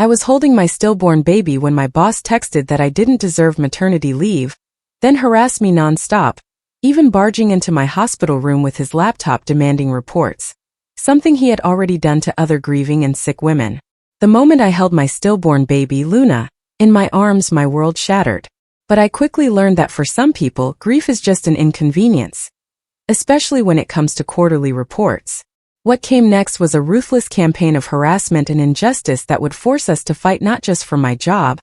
I was holding my stillborn baby when my boss texted that I didn't deserve maternity leave, then harassed me nonstop, even barging into my hospital room with his laptop demanding reports. Something he had already done to other grieving and sick women. The moment I held my stillborn baby, Luna, in my arms, my world shattered. But I quickly learned that for some people, grief is just an inconvenience, especially when it comes to quarterly reports. What came next was a ruthless campaign of harassment and injustice that would force us to fight not just for my job,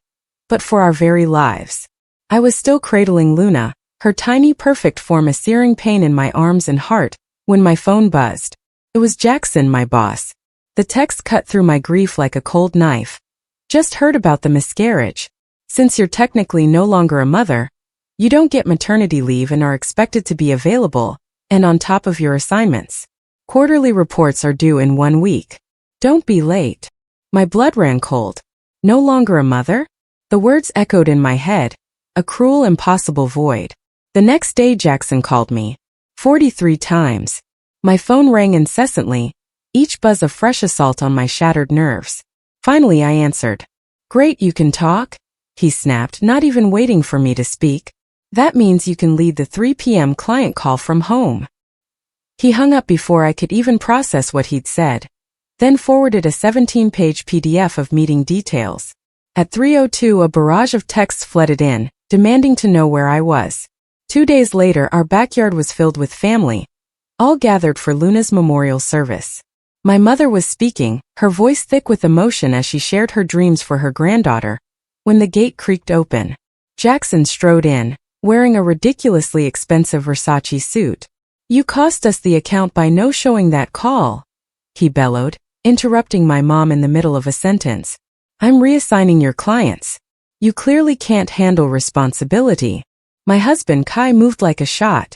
but for our very lives. I was still cradling Luna, her tiny perfect form a searing pain in my arms and heart, when my phone buzzed. It was Jackson, my boss. The text cut through my grief like a cold knife. Just heard about the miscarriage. Since you're technically no longer a mother, you don't get maternity leave and are expected to be available, and on top of your assignments. Quarterly reports are due in 1 week. Don't be late. My blood ran cold. No longer a mother? The words echoed in my head, a cruel, impossible void. The next day Jackson called me. 43 times. My phone rang incessantly, each buzz a fresh assault on my shattered nerves. Finally I answered. Great, you can talk? He snapped, not even waiting for me to speak. That means you can lead the 3 p.m. client call from home. He hung up before I could even process what he'd said, then forwarded a 17-page PDF of meeting details. At 3:02 a barrage of texts flooded in, demanding to know where I was. 2 days later our backyard was filled with family, all gathered for Luna's memorial service. My mother was speaking, her voice thick with emotion as she shared her dreams for her granddaughter, when the gate creaked open. Jackson strode in, wearing a ridiculously expensive Versace suit. You cost us the account by no showing that call, he bellowed, interrupting my mom in the middle of a sentence. I'm reassigning your clients. You clearly can't handle responsibility. My husband Kai moved like a shot.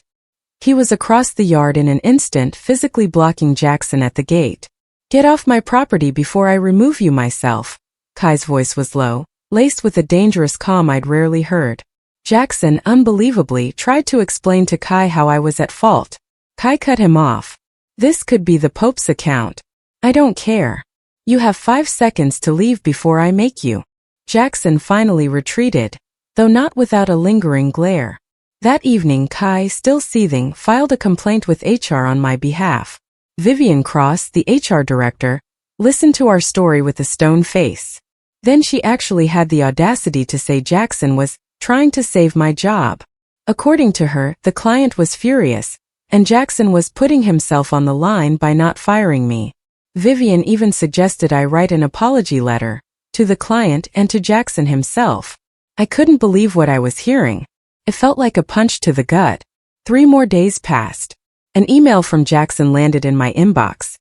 He was across the yard in an instant, physically blocking Jackson at the gate. Get off my property before I remove you myself. Kai's voice was low, laced with a dangerous calm I'd rarely heard. Jackson, unbelievably, tried to explain to Kai how I was at fault. Kai cut him off. This could be the Pope's account. I don't care. You have 5 seconds to leave before I make you. Jackson finally retreated, though not without a lingering glare. That evening Kai, still seething, filed a complaint with HR on my behalf. Vivian Cross, the HR director, listened to our story with a stone face. Then she actually had the audacity to say Jackson was trying to save my job. According to her, the client was furious, and Jackson was putting himself on the line by not firing me. Vivian even suggested I write an apology letter to the client and to Jackson himself. I couldn't believe what I was hearing. It felt like a punch to the gut. 3 more days passed. An email from Jackson landed in my inbox.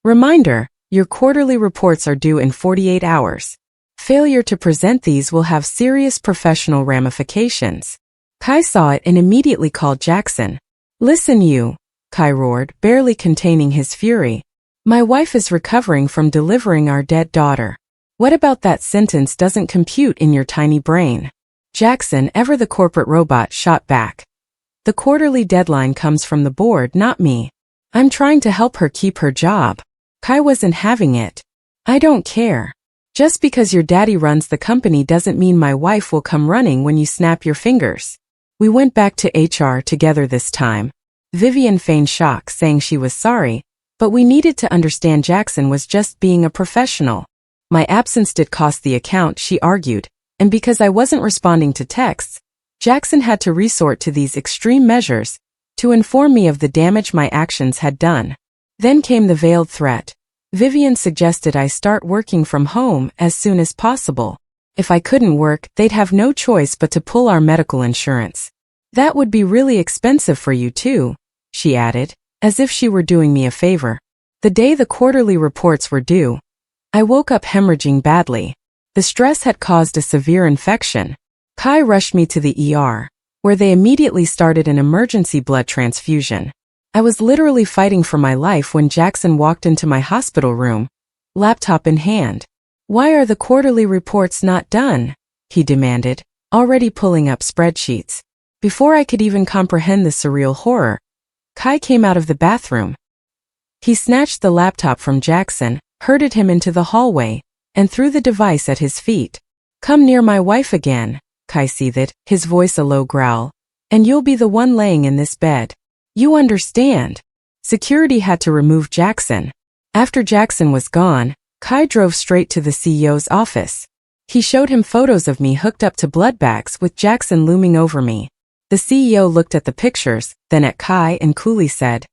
Reminder, your quarterly reports are due in 48 hours. Failure to present these will have serious professional ramifications. Kai saw it and immediately called Jackson. Listen you, Kai roared, barely containing his fury. My wife is recovering from delivering our dead daughter. What about that sentence doesn't compute in your tiny brain? Jackson, ever the corporate robot, shot back. The quarterly deadline comes from the board, not me. I'm trying to help her keep her job. Kai wasn't having it. I don't care. Just because your daddy runs the company doesn't mean my wife will come running when you snap your fingers. We went back to HR together this time. Vivian feigned shock, saying she was sorry, but we needed to understand Jackson was just being a professional. My absence did cost the account, she argued, and because I wasn't responding to texts, Jackson had to resort to these extreme measures to inform me of the damage my actions had done. Then came the veiled threat. Vivian suggested I start working from home as soon as possible. If I couldn't work, they'd have no choice but to pull our medical insurance. That would be really expensive for you too, she added, as if she were doing me a favor. The day the quarterly reports were due, I woke up hemorrhaging badly. The stress had caused a severe infection. Kai rushed me to the ER, where they immediately started an emergency blood transfusion. I was literally fighting for my life when Jackson walked into my hospital room, laptop in hand. Why are the quarterly reports not done? He demanded, already pulling up spreadsheets. Before I could even comprehend the surreal horror, Kai came out of the bathroom. He snatched the laptop from Jackson, herded him into the hallway, and threw the device at his feet. "Come near my wife again," Kai seethed, his voice a low growl, "and you'll be the one laying in this bed. You understand?" Security had to remove Jackson. After Jackson was gone, Kai drove straight to the CEO's office. He showed him photos of me hooked up to blood bags with Jackson looming over me. The CEO looked at the pictures, then at Kai and coolly said,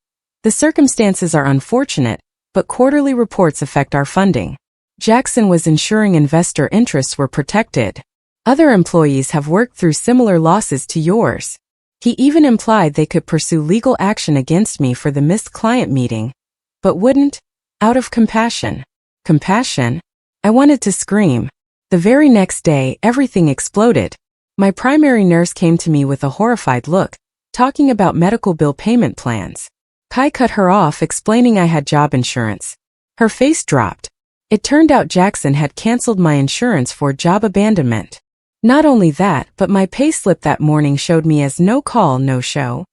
"The circumstances are unfortunate, but quarterly reports affect our funding." Jackson was ensuring investor interests were protected. "Other employees have worked through similar losses to yours." He even implied they could pursue legal action against me for the missed client meeting, but wouldn't, out of compassion. Compassion? I wanted to scream. The very next day, everything exploded. My primary nurse came to me with a horrified look, talking about medical bill payment plans. Kai cut her off, explaining I had job insurance. Her face dropped. It turned out Jackson had canceled my insurance for job abandonment. Not only that, but my payslip that morning showed me as no call, no show,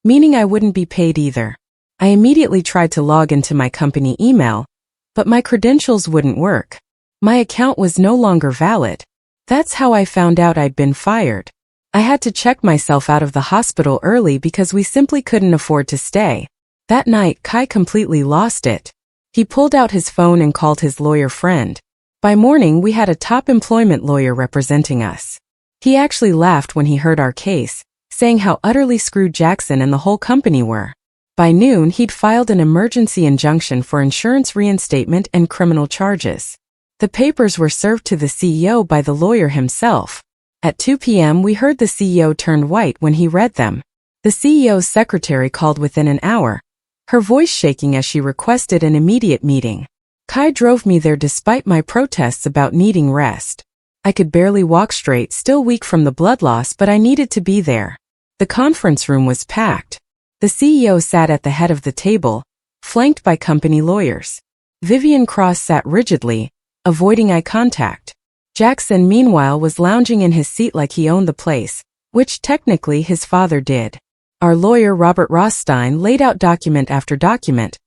meaning I wouldn't be paid either. I immediately tried to log into my company email, but my credentials wouldn't work. My account was no longer valid. That's how I found out I'd been fired. I had to check myself out of the hospital early because we simply couldn't afford to stay. That night, Kai completely lost it. He pulled out his phone and called his lawyer friend. By morning, we had a top employment lawyer representing us. He actually laughed when he heard our case, saying how utterly screwed Jackson and the whole company were. By noon, he'd filed an emergency injunction for insurance reinstatement and criminal charges. The papers were served to the CEO by the lawyer himself. At 2 p.m., we heard the CEO turned white when he read them. The CEO's secretary called within an hour, her voice shaking as she requested an immediate meeting. Kai drove me there despite my protests about needing rest. I could barely walk straight, still weak from the blood loss, but I needed to be there. The conference room was packed. The CEO sat at the head of the table, flanked by company lawyers. Vivian Cross sat rigidly, avoiding eye contact. Jackson, meanwhile, was lounging in his seat like he owned the place, which technically his father did. Our lawyer, Robert Rothstein, laid out document after document.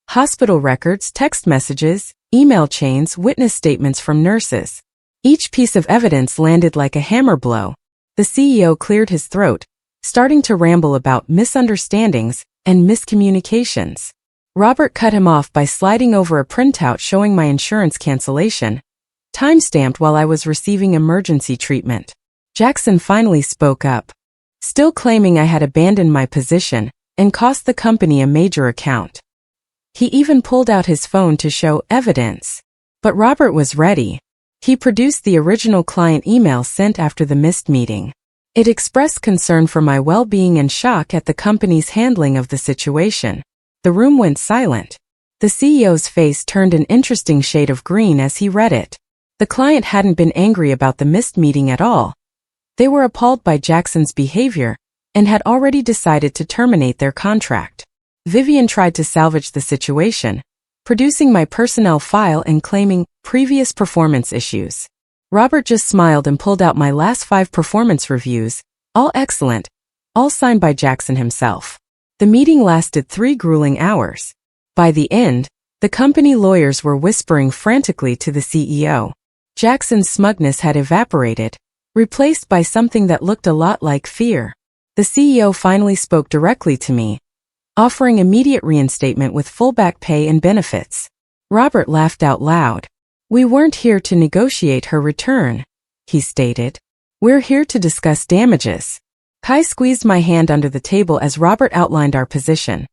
Hospital records, text messages, email chains, witness statements from nurses. Each piece of evidence landed like a hammer blow. The CEO cleared his throat, starting to ramble about misunderstandings and miscommunications. Robert cut him off by sliding over a printout showing my insurance cancellation, time-stamped while I was receiving emergency treatment. Jackson finally spoke up, still claiming I had abandoned my position and cost the company a major account. He even pulled out his phone to show evidence. But Robert was ready. He produced the original client email sent after the missed meeting. It expressed concern for my well-being and shock at the company's handling of the situation. The room went silent. The CEO's face turned an interesting shade of green as he read it. The client hadn't been angry about the missed meeting at all. They were appalled by Jackson's behavior and had already decided to terminate their contract. Vivian tried to salvage the situation, producing my personnel file and claiming previous performance issues. Robert just smiled and pulled out my last 5 performance reviews, all excellent, all signed by Jackson himself. The meeting lasted 3 grueling hours. By the end, the company lawyers were whispering frantically to the CEO. Jackson's smugness had evaporated, replaced by something that looked a lot like fear. The CEO finally spoke directly to me, offering immediate reinstatement with full back pay and benefits. Robert laughed out loud. "We weren't here to negotiate her return," he stated. "We're here to discuss damages." Kai squeezed my hand under the table as Robert outlined our position.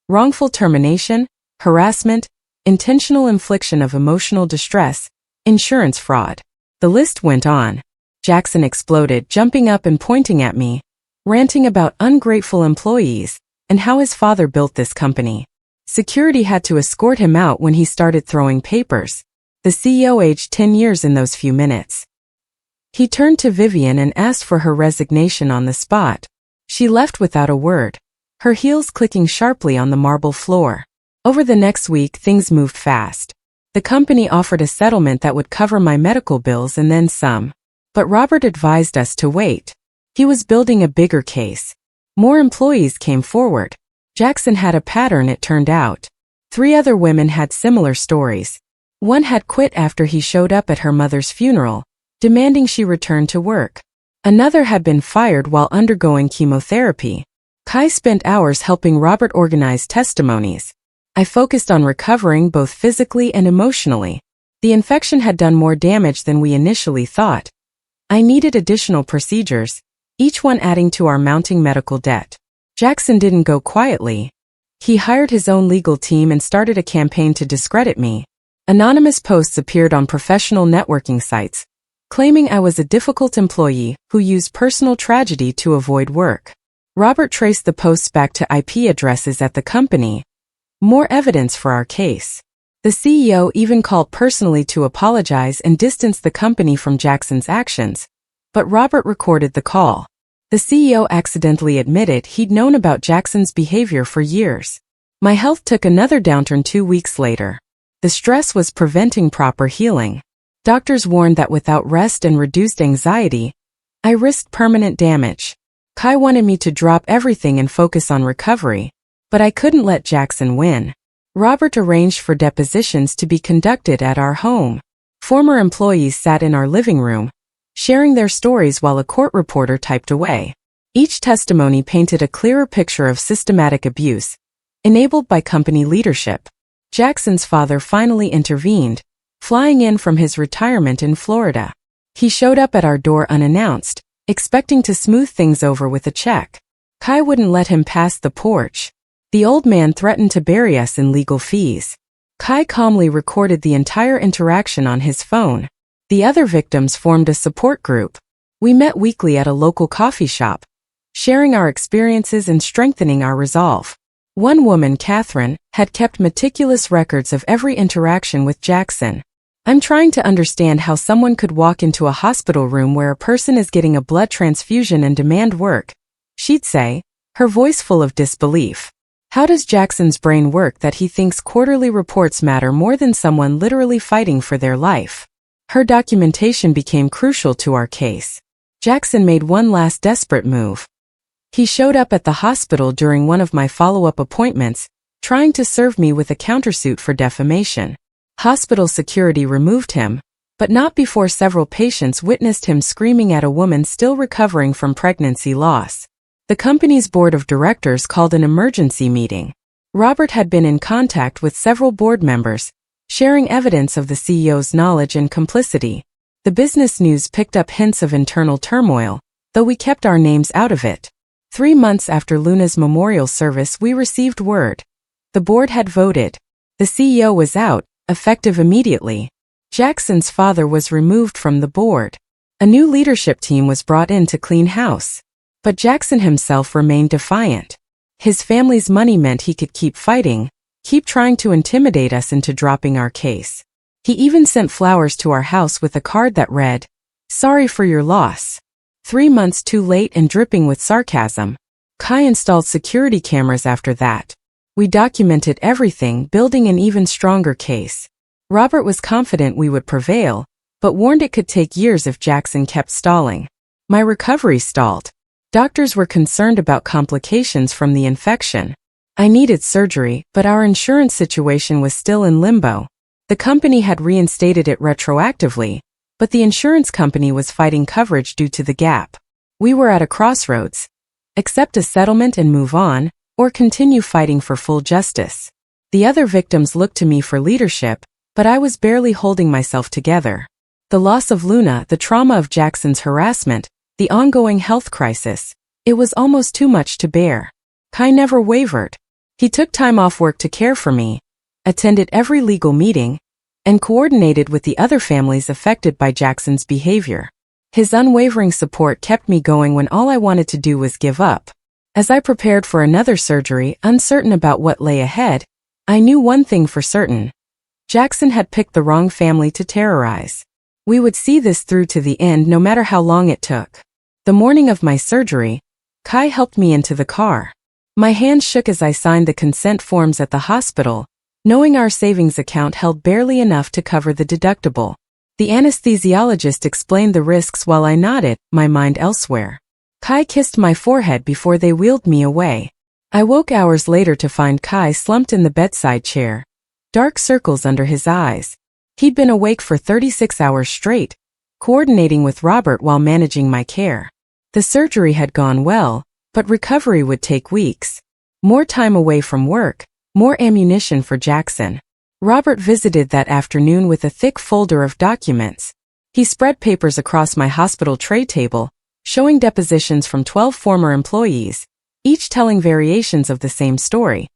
Wrongful termination, harassment, intentional infliction of emotional distress, insurance fraud. The list went on. Jackson exploded, jumping up and pointing at me, ranting about ungrateful employees and how his father built this company. Security had to escort him out when he started throwing papers. The CEO aged 10 years in those few minutes. He turned to Vivian and asked for her resignation on the spot. She left without a word, her heels clicking sharply on the marble floor. Over the next week, things moved fast. The company offered a settlement that would cover my medical bills and then some. But Robert advised us to wait. He was building a bigger case. More employees came forward. Jackson had a pattern, it turned out. 3 other women had similar stories. One had quit after he showed up at her mother's funeral, demanding she return to work. Another had been fired while undergoing chemotherapy. Kai spent hours helping Robert organize testimonies. I focused on recovering both physically and emotionally. The infection had done more damage than we initially thought. I needed additional procedures, each one adding to our mounting medical debt. Jackson didn't go quietly. He hired his own legal team and started a campaign to discredit me. Anonymous posts appeared on professional networking sites, claiming I was a difficult employee who used personal tragedy to avoid work. Robert traced the posts back to IP addresses at the company. More evidence for our case. The CEO even called personally to apologize and distance the company from Jackson's actions, but Robert recorded the call. The CEO accidentally admitted he'd known about Jackson's behavior for years. My health took another downturn 2 weeks later. The stress was preventing proper healing. Doctors warned that without rest and reduced anxiety, I risked permanent damage. Kai wanted me to drop everything and focus on recovery, but I couldn't let Jackson win. Robert arranged for depositions to be conducted at our home. Former employees sat in our living room, sharing their stories while a court reporter typed away. Each testimony painted a clearer picture of systematic abuse, enabled by company leadership. Jackson's father finally intervened, flying in from his retirement in Florida. He showed up at our door unannounced, expecting to smooth things over with a check. Kai wouldn't let him pass the porch. The old man threatened to bury us in legal fees. Kai calmly recorded the entire interaction on his phone. The other victims formed a support group. We met weekly at a local coffee shop, sharing our experiences and strengthening our resolve. One woman, Catherine, had kept meticulous records of every interaction with Jackson. I'm trying to understand how someone could walk into a hospital room where a person is getting a blood transfusion and demand work, she'd say, her voice full of disbelief. How does Jackson's brain work that he thinks quarterly reports matter more than someone literally fighting for their life? Her documentation became crucial to our case. Jackson made one last desperate move. He showed up at the hospital during one of my follow-up appointments, trying to serve me with a countersuit for defamation. Hospital security removed him, but not before several patients witnessed him screaming at a woman still recovering from pregnancy loss. The company's board of directors called an emergency meeting. Robert had been in contact with several board members, sharing evidence of the CEO's knowledge and complicity. The business news picked up hints of internal turmoil, though we kept our names out of it. 3 months after Luna's memorial service, we received word. The board had voted. The CEO was out, effective immediately. Jackson's father was removed from the board. A new leadership team was brought in to clean house. But Jackson himself remained defiant. His family's money meant he could keep fighting, keep trying to intimidate us into dropping our case. He even sent flowers to our house with a card that read, "Sorry for your loss." 3 months too late and dripping with sarcasm. Kai installed security cameras after that. We documented everything, building an even stronger case. Robert was confident we would prevail, but warned it could take years if Jackson kept stalling. My recovery stalled. Doctors were concerned about complications from the infection. I needed surgery, but our insurance situation was still in limbo. The company had reinstated it retroactively, but the insurance company was fighting coverage due to the gap. We were at a crossroads. Accept a settlement and move on, or continue fighting for full justice. The other victims looked to me for leadership, but I was barely holding myself together. The loss of Luna, the trauma of Jackson's harassment, the ongoing health crisis, it was almost too much to bear. Kai never wavered. He took time off work to care for me, attended every legal meeting, and coordinated with the other families affected by Jackson's behavior. His unwavering support kept me going when all I wanted to do was give up. As I prepared for another surgery, uncertain about what lay ahead, I knew one thing for certain. Jackson had picked the wrong family to terrorize. We would see this through to the end no matter how long it took. The morning of my surgery, Kai helped me into the car. My hands shook as I signed the consent forms at the hospital, knowing our savings account held barely enough to cover the deductible. The anesthesiologist explained the risks while I nodded, my mind elsewhere. Kai kissed my forehead before they wheeled me away. I woke hours later to find Kai slumped in the bedside chair, dark circles under his eyes. He'd been awake for 36 hours straight, coordinating with Robert while managing my care. The surgery had gone well, but recovery would take weeks. More time away from work, more ammunition for Jackson. Robert visited that afternoon with a thick folder of documents. He spread papers across my hospital tray table, showing depositions from 12 former employees, each telling variations of the same story.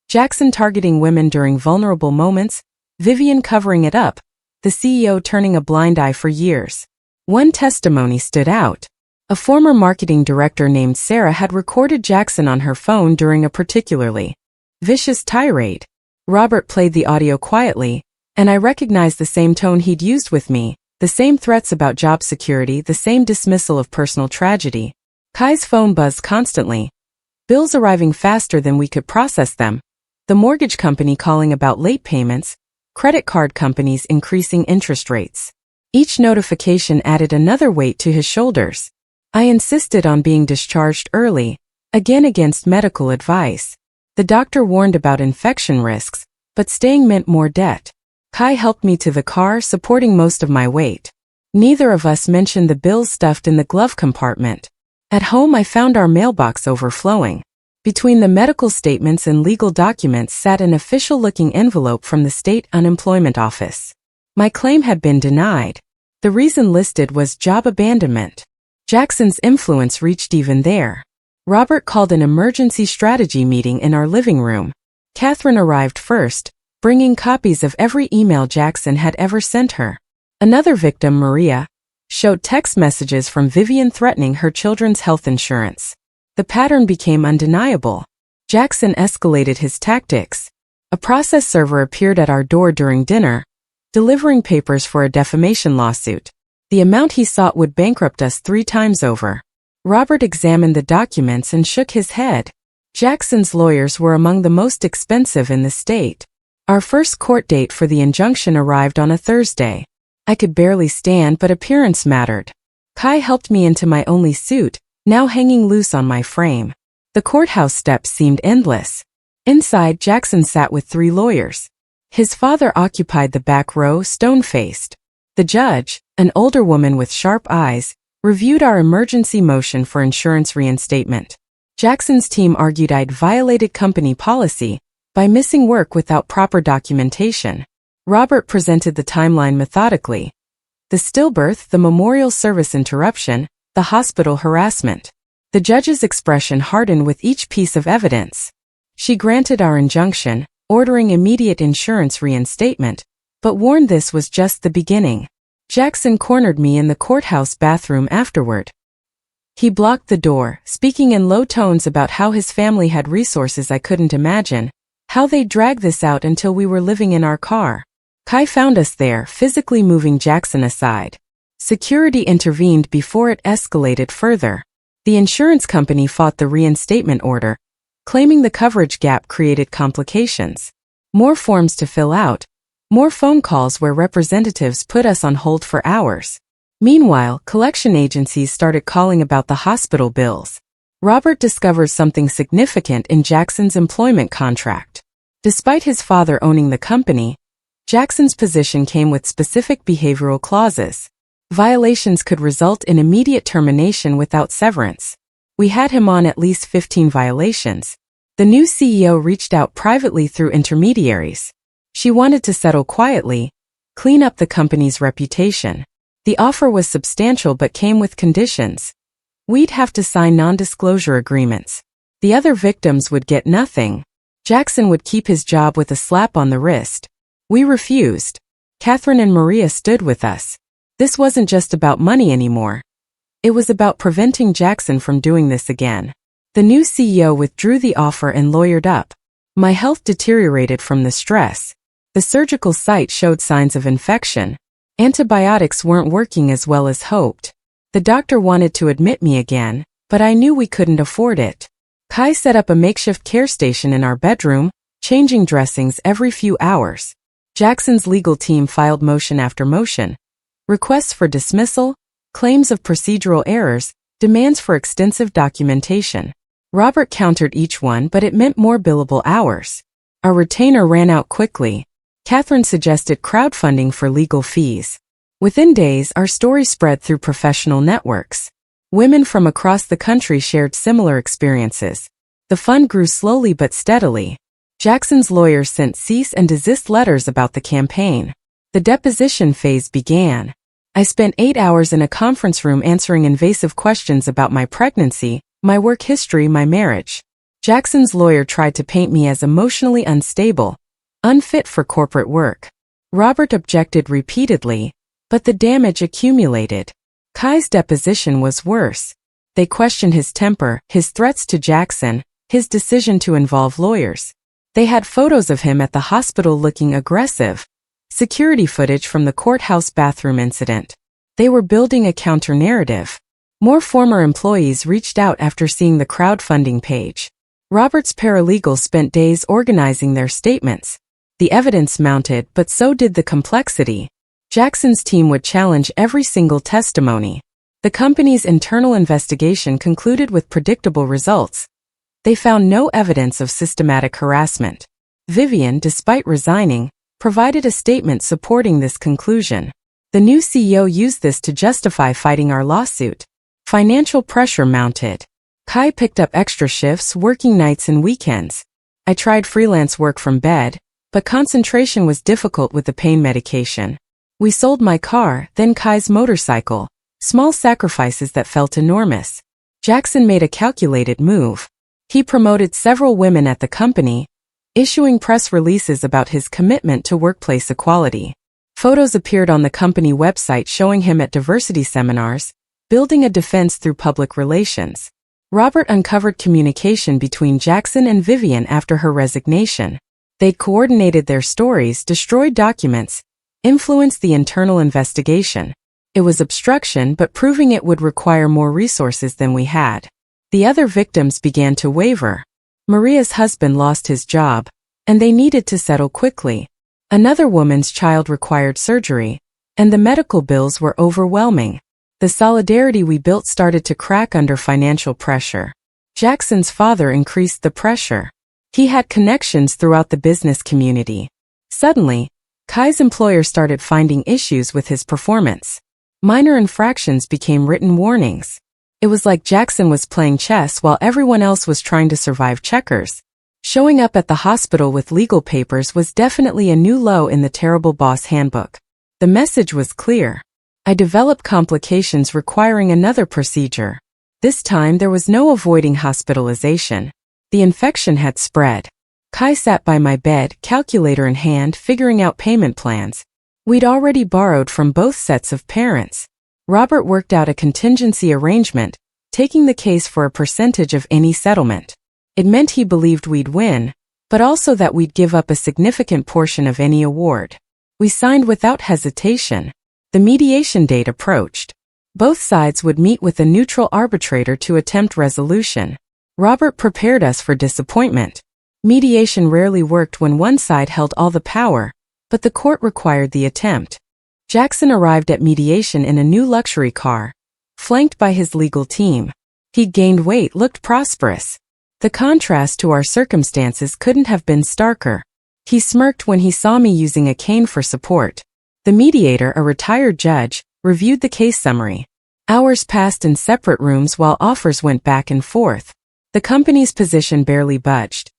Jackson targeting women during vulnerable moments, Vivian covering it up, the CEO turning a blind eye for years. One testimony stood out. A former marketing director named Sarah had recorded Jackson on her phone during a particularly vicious tirade. Robert played the audio quietly, and I recognized the same tone he'd used with me, the same threats about job security, the same dismissal of personal tragedy. Kai's phone buzzed constantly. Bills arriving faster than we could process them. The mortgage company calling about late payments. Credit card companies increasing interest rates. Each notification added another weight to his shoulders. I insisted on being discharged early, again against medical advice. The doctor warned about infection risks, but staying meant more debt. Kai helped me to the car, supporting most of my weight. Neither of us mentioned the bills stuffed in the glove compartment. At home I found our mailbox overflowing. Between the medical statements and legal documents sat an official-looking envelope from the state unemployment office. My claim had been denied. The reason listed was job abandonment. Jackson's influence reached even there. Robert called an emergency strategy meeting in our living room. Catherine arrived first, bringing copies of every email Jackson had ever sent her. Another victim, Maria, showed text messages from Vivian threatening her children's health insurance. The pattern became undeniable. Jackson escalated his tactics. A process server appeared at our door during dinner, delivering papers for a defamation lawsuit. The amount he sought would bankrupt us 3 times over. Robert examined the documents and shook his head. Jackson's lawyers were among the most expensive in the state. Our first court date for the injunction arrived on a Thursday. I could barely stand, but appearance mattered. Kai helped me into my only suit, now hanging loose on my frame. The courthouse steps seemed endless. Inside, Jackson sat with 3 lawyers. His father occupied the back row, stone-faced. The judge, an older woman with sharp eyes, reviewed our emergency motion for insurance reinstatement. Jackson's team argued I'd violated company policy by missing work without proper documentation. Robert presented the timeline methodically. The stillbirth, the memorial service interruption, the hospital harassment. The judge's expression hardened with each piece of evidence. She granted our injunction, ordering immediate insurance reinstatement, but warned this was just the beginning. Jackson cornered me in the courthouse bathroom afterward. He blocked the door, speaking in low tones about how his family had resources I couldn't imagine, how they'd drag this out until we were living in our car. Kai found us there, physically moving Jackson aside. Security intervened before it escalated further. The insurance company fought the reinstatement order, claiming the coverage gap created complications. More forms to fill out, more phone calls where representatives put us on hold for hours. Meanwhile, collection agencies started calling about the hospital bills. Robert discovered something significant in Jackson's employment contract. Despite his father owning the company, Jackson's position came with specific behavioral clauses. Violations could result in immediate termination without severance. We had him on at least 15 violations. The new CEO reached out privately through intermediaries. She wanted to settle quietly, clean up the company's reputation. The offer was substantial but came with conditions. We'd have to sign non-disclosure agreements. The other victims would get nothing. Jackson would keep his job with a slap on the wrist. We refused. Catherine and Maria stood with us. This wasn't just about money anymore. It was about preventing Jackson from doing this again. The new CEO withdrew the offer and lawyered up. My health deteriorated from the stress. The surgical site showed signs of infection. Antibiotics weren't working as well as hoped. The doctor wanted to admit me again, but I knew we couldn't afford it. Kai set up a makeshift care station in our bedroom, changing dressings every few hours. Jackson's legal team filed motion after motion. Requests for dismissal, claims of procedural errors, demands for extensive documentation. Robert countered each one, but it meant more billable hours. Our retainer ran out quickly. Catherine suggested crowdfunding for legal fees. Within days, our story spread through professional networks. Women from across the country shared similar experiences. The fund grew slowly but steadily. Jackson's lawyers sent cease and desist letters about the campaign. The deposition phase began. I spent 8 hours in a conference room answering invasive questions about my pregnancy, my work history, my marriage. Jackson's lawyer tried to paint me as emotionally unstable, unfit for corporate work. Robert objected repeatedly, but the damage accumulated. Kai's deposition was worse. They questioned his temper, his threats to Jackson, his decision to involve lawyers. They had photos of him at the hospital looking aggressive. Security footage from the courthouse bathroom incident. They were building a counter-narrative. More former employees reached out after seeing the crowdfunding page. Robert's paralegal spent days organizing their statements. The evidence mounted, but so did the complexity. Jackson's team would challenge every single testimony. The company's internal investigation concluded with predictable results. They found no evidence of systematic harassment. Vivian, despite resigning, provided a statement supporting this conclusion. The new CEO used this to justify fighting our lawsuit. Financial pressure mounted. Kai picked up extra shifts, working nights and weekends. I tried freelance work from bed, but concentration was difficult with the pain medication. We sold my car, then Kai's motorcycle, small sacrifices that felt enormous. Jackson made a calculated move. He promoted several women at the company, issuing press releases about his commitment to workplace equality. Photos appeared on the company website showing him at diversity seminars, building a defense through public relations. Robert uncovered communication between Jackson and Vivian after her resignation. They coordinated their stories, destroyed documents, influenced the internal investigation. It was obstruction, but proving it would require more resources than we had. The other victims began to waver. Maria's husband lost his job, and they needed to settle quickly. Another woman's child required surgery, and the medical bills were overwhelming. The solidarity we built started to crack under financial pressure. Jackson's father increased the pressure. He had connections throughout the business community. Suddenly, Kai's employer started finding issues with his performance. Minor infractions became written warnings. It was like Jackson was playing chess while everyone else was trying to survive checkers. Showing up at the hospital with legal papers was definitely a new low in the terrible boss handbook. The message was clear. I developed complications requiring another procedure. This time there was no avoiding hospitalization. The infection had spread. Kai sat by my bed, calculator in hand, figuring out payment plans. We'd already borrowed from both sets of parents. Robert worked out a contingency arrangement, taking the case for a percentage of any settlement. It meant he believed we'd win, but also that we'd give up a significant portion of any award. We signed without hesitation. The mediation date approached. Both sides would meet with a neutral arbitrator to attempt resolution. Robert prepared us for disappointment. Mediation rarely worked when one side held all the power, but the court required the attempt. Jackson arrived at mediation in a new luxury car, flanked by his legal team. He'd gained weight, looked prosperous. The contrast to our circumstances couldn't have been starker. He smirked when he saw me using a cane for support. The mediator, a retired judge, reviewed the case summary. Hours passed in separate rooms while offers went back and forth. The company's position barely budged.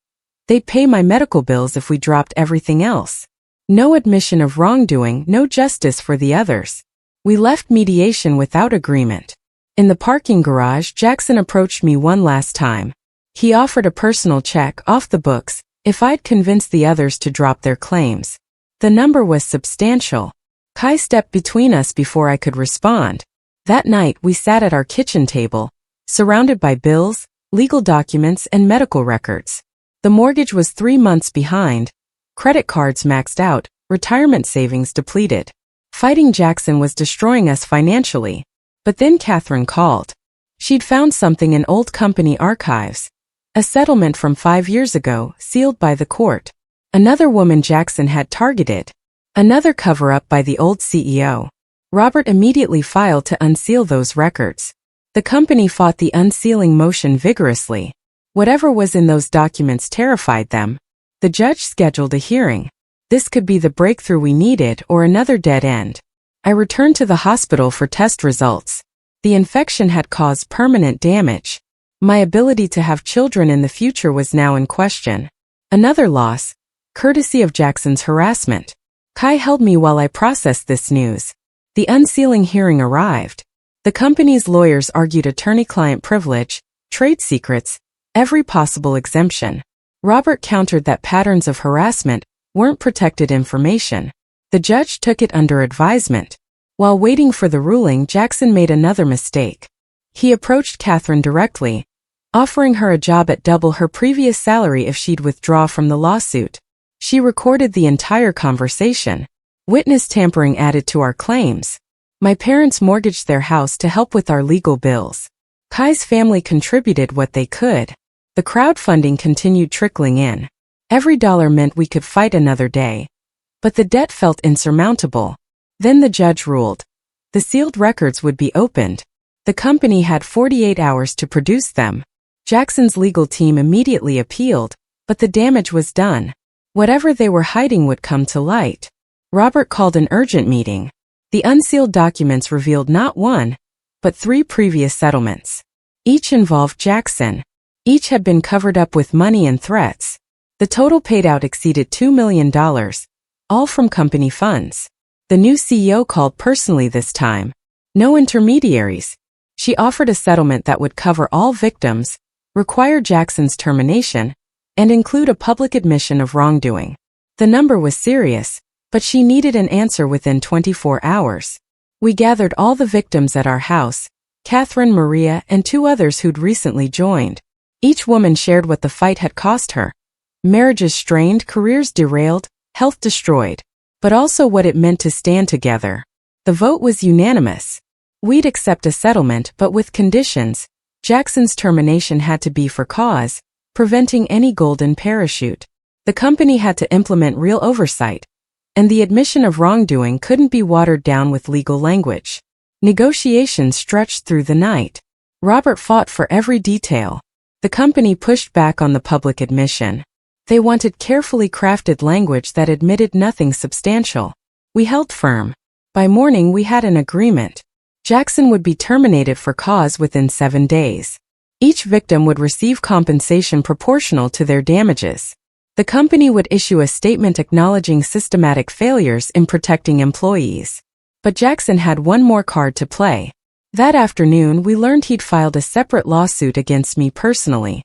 They'd pay my medical bills if we dropped everything else. No admission of wrongdoing, no justice for the others. We left mediation without agreement. In the parking garage, Jackson approached me one last time. He offered a personal check, off the books, if I'd convince the others to drop their claims. The number was substantial. Kai stepped between us before I could respond. That night, we sat at our kitchen table, surrounded by bills, legal documents, and medical records. The mortgage was 3 months behind. Credit cards maxed out, retirement savings depleted. Fighting Jackson was destroying us financially. But then Catherine called. She'd found something in old company archives. A settlement from 5 years ago, sealed by the court. Another woman Jackson had targeted. Another cover-up by the old CEO. Robert immediately filed to unseal those records. The company fought the unsealing motion vigorously. Whatever was in those documents terrified them. The judge scheduled a hearing. This could be the breakthrough we needed or another dead end. I returned to the hospital for test results. The infection had caused permanent damage. My ability to have children in the future was now in question. Another loss, courtesy of Jackson's harassment. Kai held me while I processed this news. The unsealing hearing arrived. The company's lawyers argued attorney-client privilege, trade secrets, every possible exemption. Robert countered that patterns of harassment weren't protected information. The judge took it under advisement. While waiting for the ruling, Jackson made another mistake. He approached Catherine directly, offering her a job at double her previous salary if she'd withdraw from the lawsuit. She recorded the entire conversation. Witness tampering added to our claims. My parents mortgaged their house to help with our legal bills. Kai's family contributed what they could. The crowdfunding continued trickling in. Every dollar meant we could fight another day. But the debt felt insurmountable. Then the judge ruled. The sealed records would be opened. The company had 48 hours to produce them. Jackson's legal team immediately appealed, but the damage was done. Whatever they were hiding would come to light. Robert called an urgent meeting. The unsealed documents revealed not one, but 3 previous settlements. Each involved Jackson. Each had been covered up with money and threats. The total paid out exceeded $2 million, all from company funds. The new CEO called personally this time. No intermediaries. She offered a settlement that would cover all victims, require Jackson's termination, and include a public admission of wrongdoing. The number was serious, but she needed an answer within 24 hours. We gathered all the victims at our house, Catherine, Maria, and 2 others who'd recently joined. Each woman shared what the fight had cost her. Marriages strained, careers derailed, health destroyed, but also what it meant to stand together. The vote was unanimous. We'd accept a settlement, but with conditions. Jackson's termination had to be for cause, preventing any golden parachute. The company had to implement real oversight, and the admission of wrongdoing couldn't be watered down with legal language. Negotiations stretched through the night. Robert fought for every detail. The company pushed back on the public admission. They wanted carefully crafted language that admitted nothing substantial. We held firm. By morning we had an agreement. Jackson would be terminated for cause within 7 days. Each victim would receive compensation proportional to their damages. The company would issue a statement acknowledging systematic failures in protecting employees. But Jackson had one more card to play. That afternoon we learned he'd filed a separate lawsuit against me personally.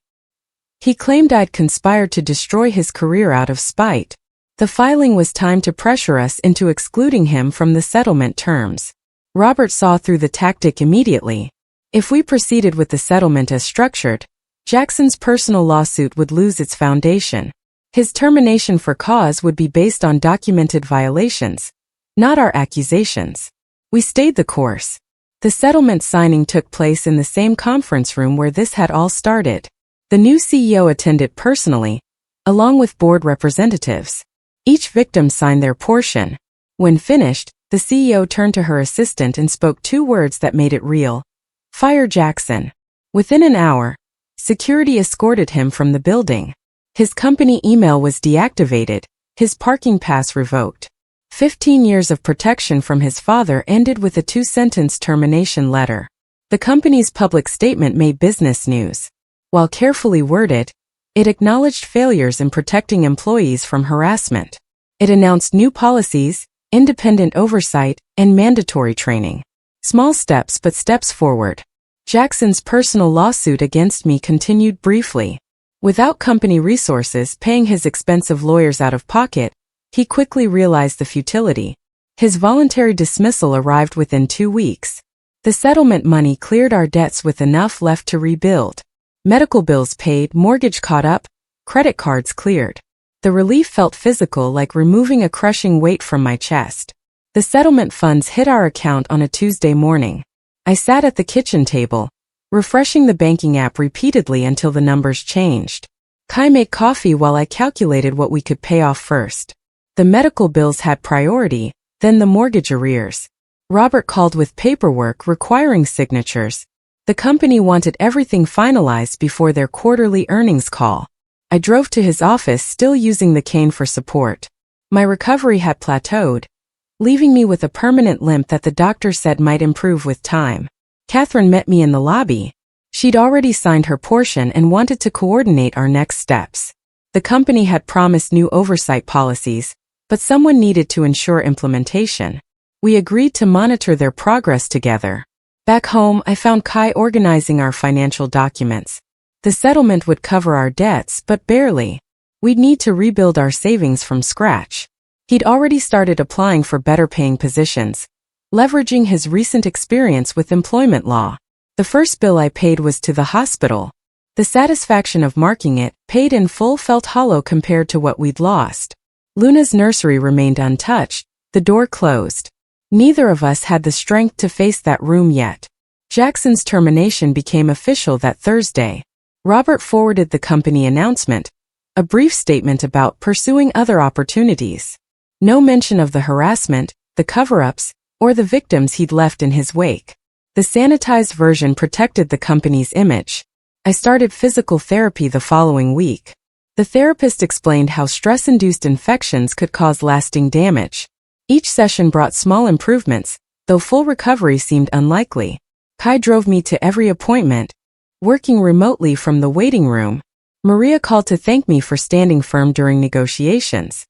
He claimed I'd conspired to destroy his career out of spite. The filing was timed to pressure us into excluding him from the settlement terms. Robert saw through the tactic immediately. If we proceeded with the settlement as structured, Jackson's personal lawsuit would lose its foundation. His termination for cause would be based on documented violations, not our accusations. We stayed the course. The settlement signing took place in the same conference room where this had all started. The new CEO attended personally, along with board representatives. Each victim signed their portion. When finished, the CEO turned to her assistant and spoke 2 words that made it real. Fire Jackson. Within an hour, security escorted him from the building. His company email was deactivated, his parking pass revoked. 15 years of protection from his father ended with a 2-sentence termination letter. The company's public statement made business news. While carefully worded, it acknowledged failures in protecting employees from harassment. It announced new policies, independent oversight, and mandatory training. Small steps, but steps forward. Jackson's personal lawsuit against me continued briefly. Without company resources paying his expensive lawyers out of pocket, he quickly realized the futility. His voluntary dismissal arrived within 2 weeks. The settlement money cleared our debts with enough left to rebuild. Medical bills paid, mortgage caught up, credit cards cleared. The relief felt physical, like removing a crushing weight from my chest. The settlement funds hit our account on a Tuesday morning. I sat at the kitchen table, refreshing the banking app repeatedly until the numbers changed. Kai made coffee while I calculated what we could pay off first. The medical bills had priority, then the mortgage arrears. Robert called with paperwork requiring signatures. The company wanted everything finalized before their quarterly earnings call. I drove to his office, still using the cane for support. My recovery had plateaued, leaving me with a permanent limp that the doctor said might improve with time. Catherine met me in the lobby. She'd already signed her portion and wanted to coordinate our next steps. The company had promised new oversight policies, but someone needed to ensure implementation. We agreed to monitor their progress together. Back home, I found Kai organizing our financial documents. The settlement would cover our debts, but barely. We'd need to rebuild our savings from scratch. He'd already started applying for better-paying positions, leveraging his recent experience with employment law. The first bill I paid was to the hospital. The satisfaction of marking it, paid in full, felt hollow compared to what we'd lost. Luna's nursery remained untouched, the door closed. Neither of us had the strength to face that room yet. Jackson's termination became official that Thursday. Robert forwarded the company announcement, a brief statement about pursuing other opportunities. No mention of the harassment, the cover-ups, or the victims he'd left in his wake. The sanitized version protected the company's image. I started physical therapy the following week. The therapist explained how stress-induced infections could cause lasting damage. Each session brought small improvements, though full recovery seemed unlikely. Kai drove me to every appointment, working remotely from the waiting room. Maria called to thank me for standing firm during negotiations.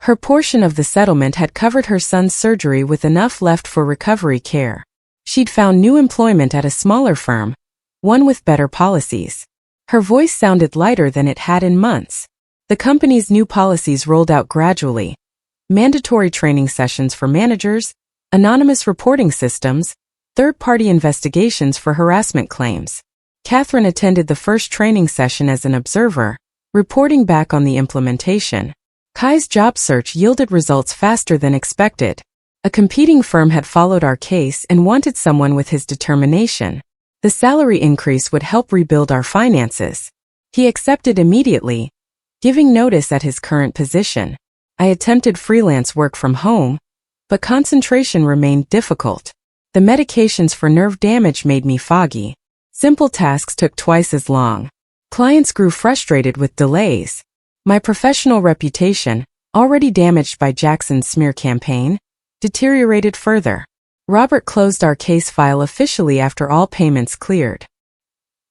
Her portion of the settlement had covered her son's surgery with enough left for recovery care. She'd found new employment at a smaller firm, one with better policies. Her voice sounded lighter than it had in months. The company's new policies rolled out gradually. Mandatory training sessions for managers, anonymous reporting systems, third-party investigations for harassment claims. Catherine attended the first training session as an observer, reporting back on the implementation. Kai's job search yielded results faster than expected. A competing firm had followed our case and wanted someone with his determination. The salary increase would help rebuild our finances. He accepted immediately, giving notice at his current position. I attempted freelance work from home, but concentration remained difficult. The medications for nerve damage made me foggy. Simple tasks took twice as long. Clients grew frustrated with delays. My professional reputation, already damaged by Jackson's smear campaign, deteriorated further. Robert closed our case file officially after all payments cleared.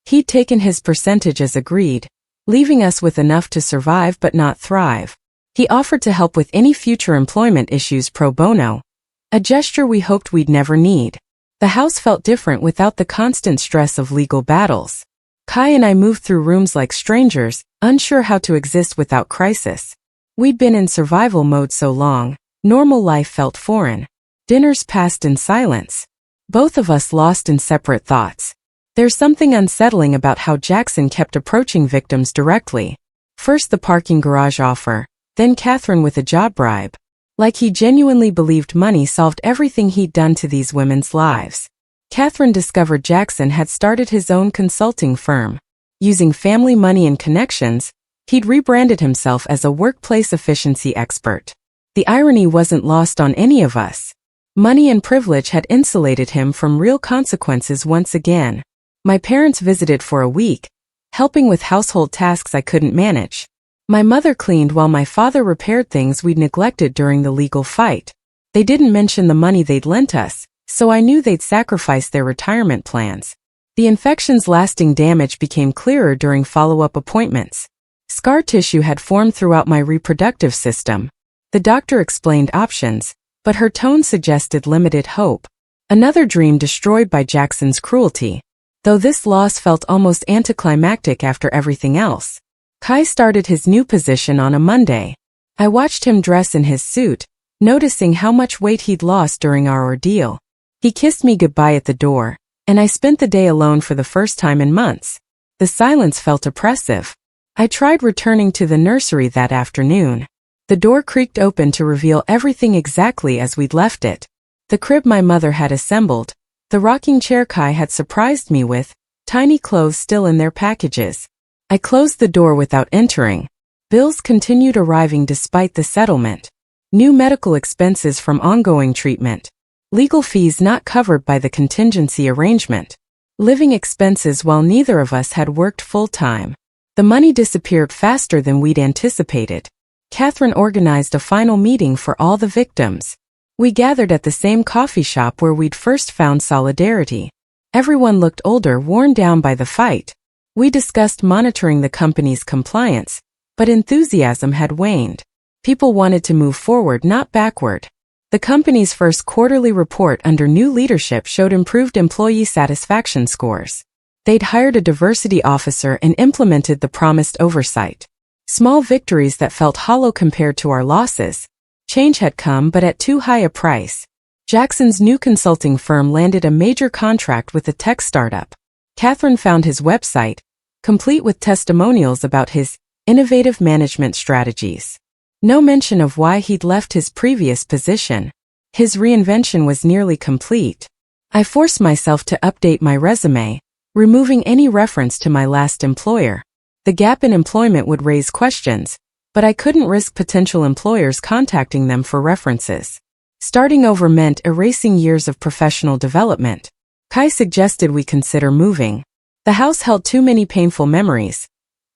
He'd taken his percentage as agreed, leaving us with enough to survive but not thrive. He offered to help with any future employment issues pro bono, a gesture we hoped we'd never need. The house felt different without the constant stress of legal battles. Kai and I moved through rooms like strangers, unsure how to exist without crisis. We'd been in survival mode so long, normal life felt foreign. Dinners passed in silence. Both of us lost in separate thoughts. There's something unsettling about how Jackson kept approaching victims directly. First the parking garage offer, then Catherine with a job bribe. Like he genuinely believed money solved everything he'd done to these women's lives. Catherine discovered Jackson had started his own consulting firm. Using family money and connections, he'd rebranded himself as a workplace efficiency expert. The irony wasn't lost on any of us. Money and privilege had insulated him from real consequences once again. My parents visited for a week, helping with household tasks I couldn't manage. My mother cleaned while my father repaired things we'd neglected during the legal fight. They didn't mention the money they'd lent us, so I knew they'd sacrificed their retirement plans. The infection's lasting damage became clearer during follow-up appointments. Scar tissue had formed throughout my reproductive system. The doctor explained options, but her tone suggested limited hope. Another dream destroyed by Jackson's cruelty. Though this loss felt almost anticlimactic after everything else. Kai started his new position on a Monday. I watched him dress in his suit, noticing how much weight he'd lost during our ordeal. He kissed me goodbye at the door, and I spent the day alone for the first time in months. The silence felt oppressive. I tried returning to the nursery that afternoon. The door creaked open to reveal everything exactly as we'd left it. The crib my mother had assembled, the rocking chair Kai had surprised me with, tiny clothes still in their packages. I closed the door without entering. Bills continued arriving despite the settlement. New medical expenses from ongoing treatment. Legal fees not covered by the contingency arrangement. Living expenses while neither of us had worked full-time. The money disappeared faster than we'd anticipated. Catherine organized a final meeting for all the victims. We gathered at the same coffee shop where we'd first found solidarity. Everyone looked older, worn down by the fight. We discussed monitoring the company's compliance, but enthusiasm had waned. People wanted to move forward, not backward. The company's first quarterly report under new leadership showed improved employee satisfaction scores. They'd hired a diversity officer and implemented the promised oversight. Small victories that felt hollow compared to our losses. Change had come, but at too high a price. Jackson's new consulting firm landed a major contract with a tech startup. Catherine found his website, complete with testimonials about his innovative management strategies. No mention of why he'd left his previous position. His reinvention was nearly complete. I forced myself to update my resume, removing any reference to my last employer. The gap in employment would raise questions, but I couldn't risk potential employers contacting them for references. Starting over meant erasing years of professional development. Kai suggested we consider moving. The house held too many painful memories.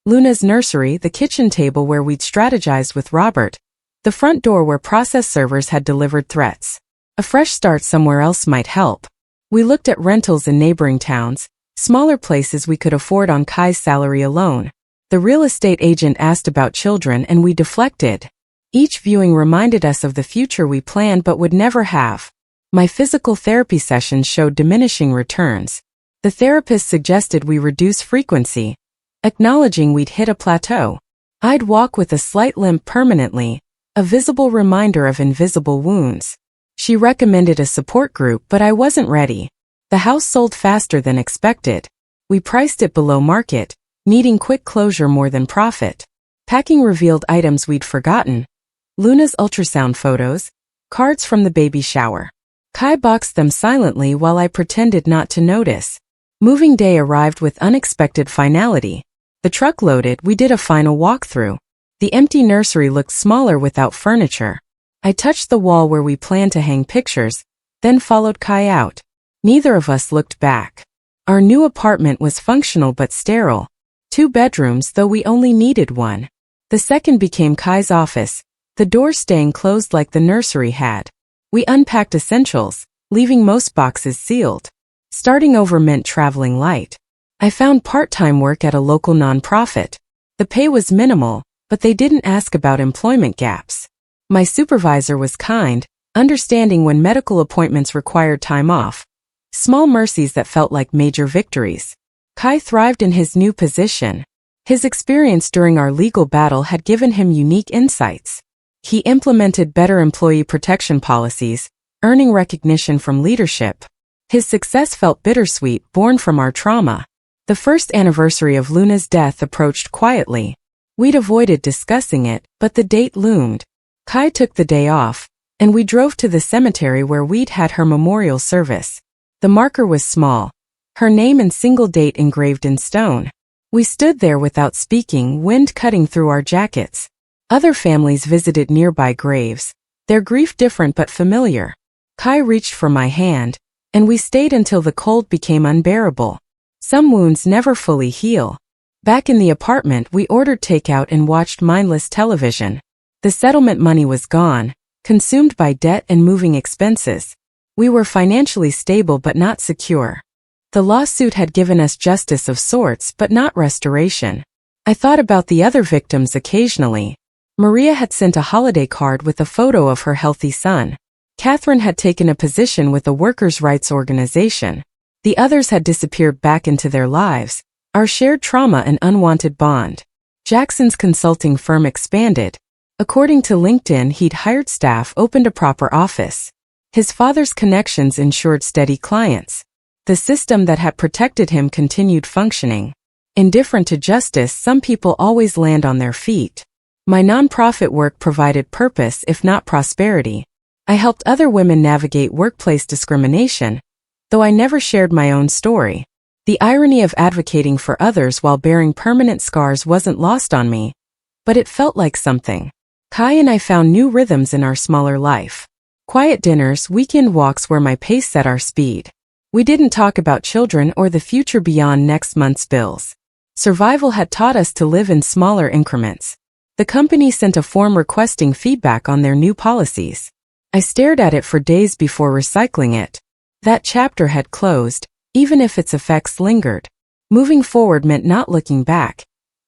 Luna's nursery, the kitchen table where we'd strategized with Robert, the front door where process servers had delivered threats. A fresh start somewhere else might help. We looked at rentals in neighboring towns, smaller places we could afford on Kai's salary alone. The real estate agent asked about children and we deflected. Each viewing reminded us of the future we planned but would never have. My physical therapy sessions showed diminishing returns. The therapist suggested we reduce frequency, acknowledging we'd hit a plateau. I'd walk with a slight limp permanently, a visible reminder of invisible wounds. She recommended a support group, but I wasn't ready. The house sold faster than expected. We priced it below market, needing quick closure more than profit. Packing revealed items we'd forgotten. Luna's ultrasound photos, cards from the baby shower. Kai boxed them silently while I pretended not to notice. Moving day arrived with unexpected finality. The truck loaded, we did a final walkthrough. The empty nursery looked smaller without furniture. I touched the wall where we planned to hang pictures, then followed Kai out. Neither of us looked back. Our new apartment was functional but sterile. 2 bedrooms, though we only needed one. The second became Kai's office, the door staying closed like the nursery had. We unpacked essentials, leaving most boxes sealed. Starting over meant traveling light. I found part-time work at a local nonprofit. The pay was minimal, but they didn't ask about employment gaps. My supervisor was kind, understanding when medical appointments required time off. Small mercies that felt like major victories. Kai thrived in his new position. His experience during our legal battle had given him unique insights. He implemented better employee protection policies, earning recognition from leadership. His success felt bittersweet, born from our trauma. The first anniversary of Luna's death approached quietly. We'd avoided discussing it, but the date loomed. Kai took the day off, and we drove to the cemetery where we'd had her memorial service. The marker was small, her name and single date engraved in stone. We stood there without speaking, wind cutting through our jackets. Other families visited nearby graves, their grief different but familiar. Kai reached for my hand, and we stayed until the cold became unbearable. Some wounds never fully heal. Back in the apartment, we ordered takeout and watched mindless television. The settlement money was gone, consumed by debt and moving expenses. We were financially stable but not secure. The lawsuit had given us justice of sorts but not restoration. I thought about the other victims occasionally. Maria had sent a holiday card with a photo of her healthy son. Catherine had taken a position with a workers' rights organization. The others had disappeared back into their lives, our shared trauma and unwanted bond. Jackson's consulting firm expanded. According to LinkedIn, he'd hired staff, opened a proper office. His father's connections ensured steady clients. The system that had protected him continued functioning. Indifferent to justice, some people always land on their feet. My nonprofit work provided purpose if not prosperity. I helped other women navigate workplace discrimination, though I never shared my own story. The irony of advocating for others while bearing permanent scars wasn't lost on me, but it felt like something. Kai and I found new rhythms in our smaller life. Quiet dinners, weekend walks where my pace set our speed. We didn't talk about children or the future beyond next month's bills. Survival had taught us to live in smaller increments. The company sent a form requesting feedback on their new policies. I stared at it for days before recycling it. That chapter had closed, even if its effects lingered. Moving forward meant not looking back,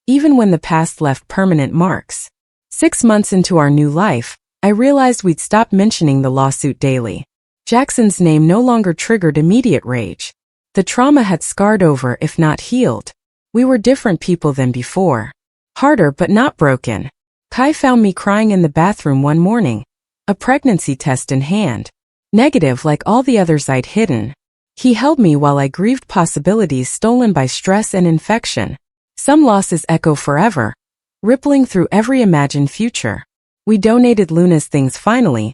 even when the past left permanent marks. 6 months into our new life, I realized we'd stopped mentioning the lawsuit daily. Jackson's name no longer triggered immediate rage. The trauma had scarred over if not healed. We were different people than before. Harder but not broken. Kai found me crying in the bathroom one morning, a pregnancy test in hand. Negative like all the others I'd hidden. He held me while I grieved possibilities stolen by stress and infection. Some losses echo forever, rippling through every imagined future. We donated Luna's things finally,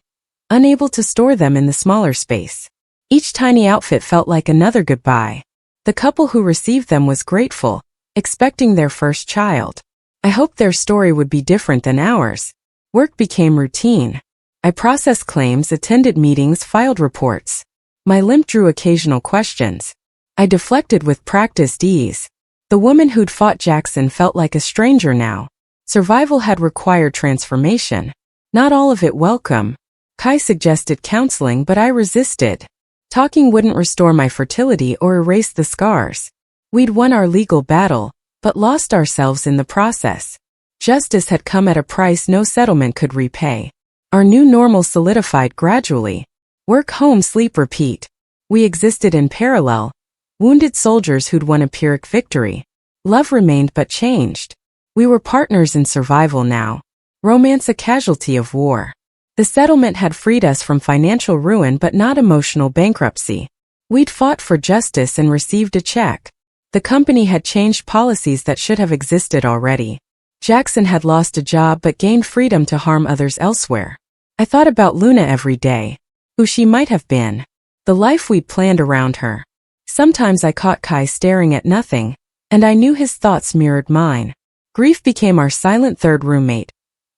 unable to store them in the smaller space. Each tiny outfit felt like another goodbye. The couple who received them was grateful, expecting their first child. I hoped their story would be different than ours. Work became routine. I processed claims, attended meetings, filed reports. My limp drew occasional questions. I deflected with practiced ease. The woman who'd fought Jackson felt like a stranger now. Survival had required transformation. Not all of it welcome. Kai suggested counseling, but I resisted. Talking wouldn't restore my fertility or erase the scars. We'd won our legal battle, but lost ourselves in the process. Justice had come at a price no settlement could repay. Our new normal solidified gradually. Work, home, sleep, repeat. We existed in parallel, wounded soldiers who'd won a Pyrrhic victory. Love remained but changed. We were partners in survival now. Romance a casualty of war. The settlement had freed us from financial ruin but not emotional bankruptcy. We'd fought for justice and received a check. The company had changed policies that should have existed already. Jackson had lost a job but gained freedom to harm others elsewhere. I thought about Luna every day. Who she might have been. The life we'd planned around her. Sometimes I caught Kai staring at nothing, and I knew his thoughts mirrored mine. Grief became our silent third roommate,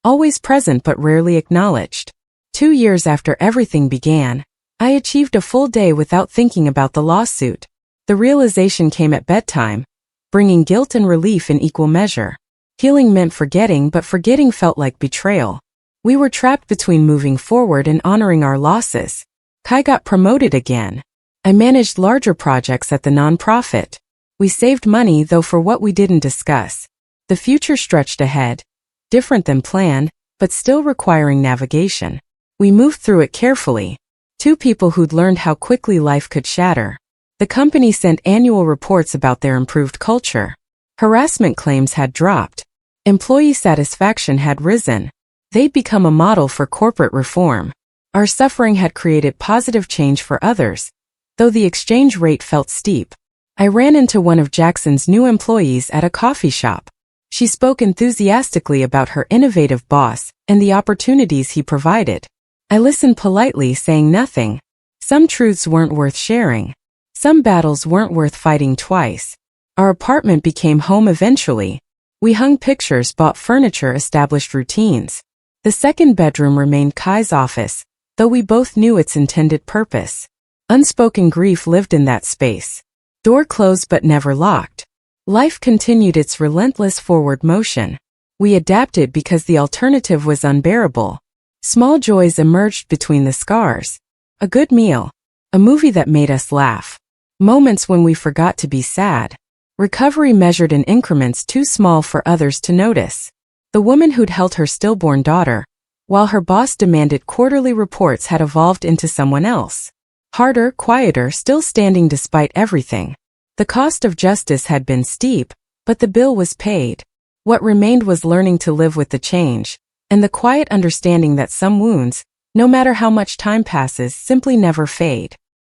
always present but rarely acknowledged. 2 years after everything began, I achieved a full day without thinking about the lawsuit. The realization came at bedtime, bringing guilt and relief in equal measure. Healing meant forgetting, but forgetting felt like betrayal. We were trapped between moving forward and honoring our losses. Kai got promoted again. I managed larger projects at the nonprofit. We saved money, though, for what we didn't discuss. The future stretched ahead, different than planned, but still requiring navigation. We moved through it carefully. 2 people who'd learned how quickly life could shatter. The company sent annual reports about their improved culture. Harassment claims had dropped. Employee satisfaction had risen. They'd become a model for corporate reform. Our suffering had created positive change for others, though the exchange rate felt steep. I ran into one of Jackson's new employees at a coffee shop. She spoke enthusiastically about her innovative boss and the opportunities he provided. I listened politely, saying nothing. Some truths weren't worth sharing. Some battles weren't worth fighting twice. Our apartment became home eventually. We hung pictures, bought furniture, established routines. The second bedroom remained Kai's office, though we both knew its intended purpose. Unspoken grief lived in that space. Door closed but never locked. Life continued its relentless forward motion. We adapted because the alternative was unbearable. Small joys emerged between the scars. A good meal. A movie that made us laugh. Moments when we forgot to be sad. Recovery measured in increments too small for others to notice. The woman who'd held her stillborn daughter, while her boss demanded quarterly reports, had evolved into someone else. Harder, quieter, still standing despite everything. The cost of justice had been steep, but the bill was paid. What remained was learning to live with the change, and the quiet understanding that some wounds, no matter how much time passes, simply never fade.